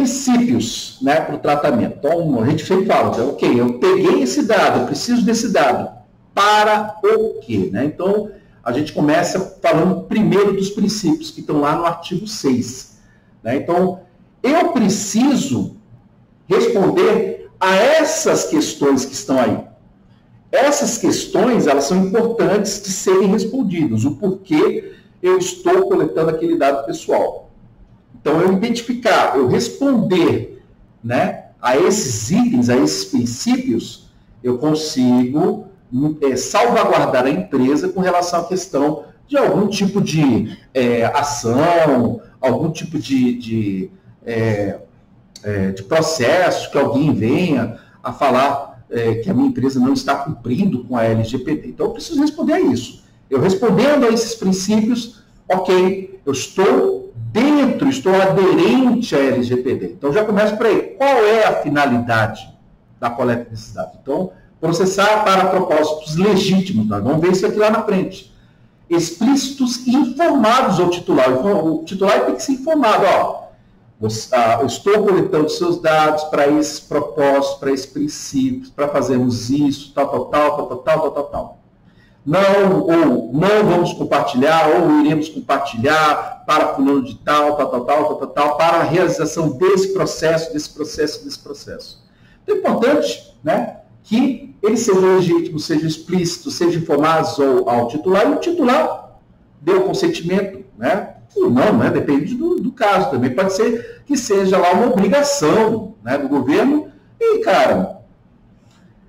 princípios, né, para o tratamento. Então, a gente sempre fala, ok, eu peguei esse dado, eu preciso desse dado, para o quê? Né? Então, a gente começa falando primeiro dos princípios, que estão lá no artigo 6. Né? Então, eu preciso responder a essas questões que estão aí. Essas questões, elas são importantes de serem respondidas. O porquê eu estou coletando aquele dado pessoal. Então, eu identificar, eu responder, né, a esses itens, a esses princípios, eu consigo salvaguardar a empresa com relação à questão de algum tipo de ação, algum tipo de processo, que alguém venha a falar que a minha empresa não está cumprindo com a LGPD. Então, eu preciso responder a isso. Eu respondendo a esses princípios, ok, eu estou dentro, estou aderente à LGPD. Então, já começo por aí. Qual é a finalidade da coleta desses dados? Então, processar para propósitos legítimos. Nós vamos ver isso aqui lá na frente. Explícitos e informados ao titular. O titular tem que ser informado. Ó, eu estou coletando seus dados para esses propósitos, para esses princípios, para fazermos isso, tal. Não, ou não vamos compartilhar, ou iremos compartilhar para fulano de tal, para a realização desse processo. Então, é importante, né, que eles sejam legítimos, sejam explícitos, sejam informados ao titular, e o titular dê o consentimento, né? Ou não, né? Depende do caso. Também pode ser que seja lá uma obrigação, né, do governo, e, cara,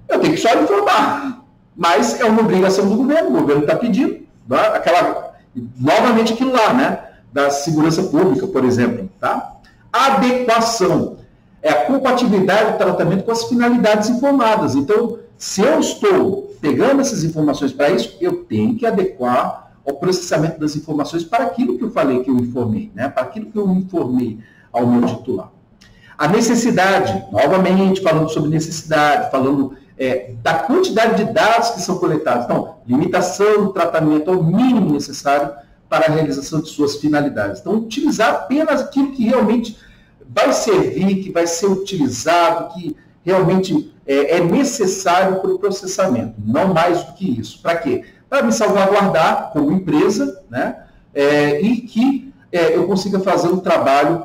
eu tenho que só informar, mas é uma obrigação do governo, o governo está pedindo, tá? Novamente aquilo lá, né, da segurança pública, por exemplo, tá? Adequação. É a compatibilidade do tratamento com as finalidades informadas. Então, se eu estou pegando essas informações para isso, eu tenho que adequar o processamento das informações para aquilo que eu falei que eu informei, né? Para aquilo que eu informei ao meu titular. A necessidade, novamente, falando sobre necessidade, falando da quantidade de dados que são coletados. Então, limitação do tratamento ao mínimo necessário para a realização de suas finalidades. Então, utilizar apenas aquilo que realmente vai servir, que vai ser utilizado, que realmente é necessário para o processamento, não mais do que isso. Para quê? Para me salvaguardar como empresa, né? E que eu consiga fazer um trabalho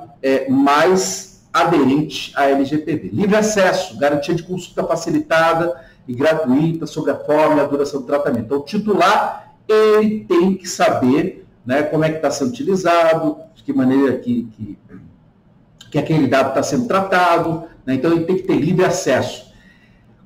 mais aderente à LGPD. Livre acesso, garantia de consulta facilitada e gratuita sobre a forma e a duração do tratamento. Então, o titular, ele tem que saber, né, como é que está sendo utilizado, de que maneira que aquele dado está sendo tratado, né? Então ele tem que ter livre acesso.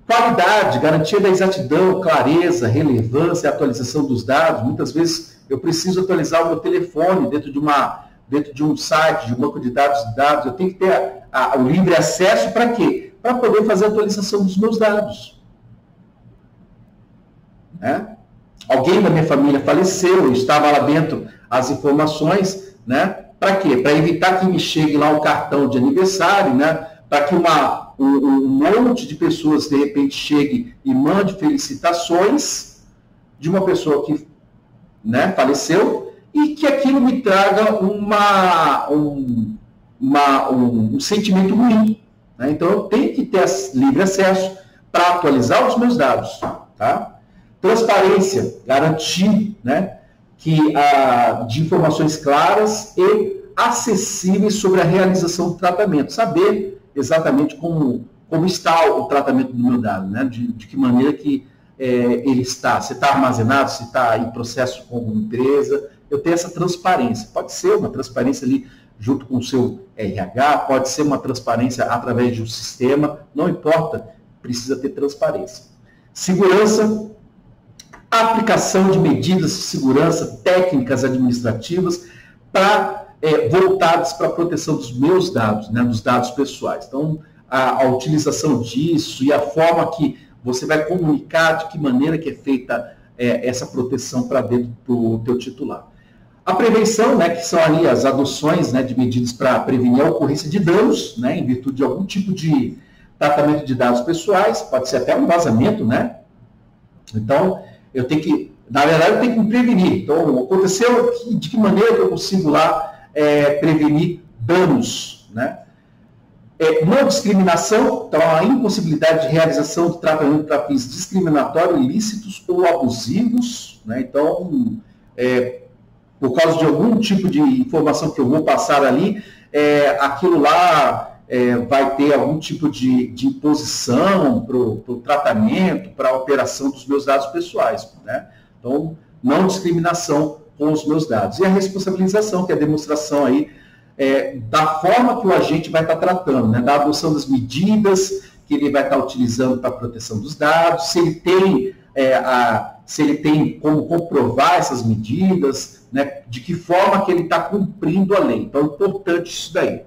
Qualidade, garantia da exatidão, clareza, relevância, atualização dos dados. Muitas vezes eu preciso atualizar o meu telefone dentro de um site, de um banco de dados, eu tenho que ter o livre acesso para quê? Para poder fazer a atualização dos meus dados. Né? Alguém da minha família faleceu, estava lá dentro as informações, né? Para quê? Para evitar que me chegue lá um cartão de aniversário, né? Para que um monte de pessoas, de repente, chegue e mande felicitações de uma pessoa que, né, faleceu, e que aquilo me traga um sentimento ruim. Né? Então, eu tenho que ter livre acesso para atualizar os meus dados. Tá? Transparência, garantir, né, de informações claras e acessíveis sobre a realização do tratamento. Saber exatamente como está o tratamento do meu dado, né? De que maneira que ele está, se está armazenado, se está em processo com uma empresa. Eu tenho essa transparência. Pode ser uma transparência ali junto com o seu RH, pode ser uma transparência através de um sistema, não importa, precisa ter transparência. Segurança, aplicação de medidas de segurança, técnicas administrativas voltadas para a proteção dos meus dados, né, dos dados pessoais. Então, a utilização disso e a forma que você vai comunicar, de que maneira que é feita essa proteção para dentro do teu titular. A prevenção, né, que são ali as adoções, né, de medidas para prevenir a ocorrência de danos, né, em virtude de algum tipo de tratamento de dados pessoais, pode ser até um vazamento, né? Então, na verdade, eu tenho que me prevenir. Então, aconteceu, de que maneira que eu consigo lá prevenir danos, né? Não discriminação, então a impossibilidade de realização de tratamento para fins discriminatórios, ilícitos ou abusivos, né? Então, por causa de algum tipo de informação que eu vou passar ali, aquilo lá vai ter algum tipo de imposição para o tratamento, para a operação dos meus dados pessoais, né? Então, não discriminação com os meus dados. E a responsabilização, que é a demonstração aí da forma que o agente vai estar tratando, né? Da adoção das medidas que ele vai estar utilizando para a proteção dos dados, se ele tem como comprovar essas medidas, né? De que forma que ele está cumprindo a lei. Então, é importante isso daí.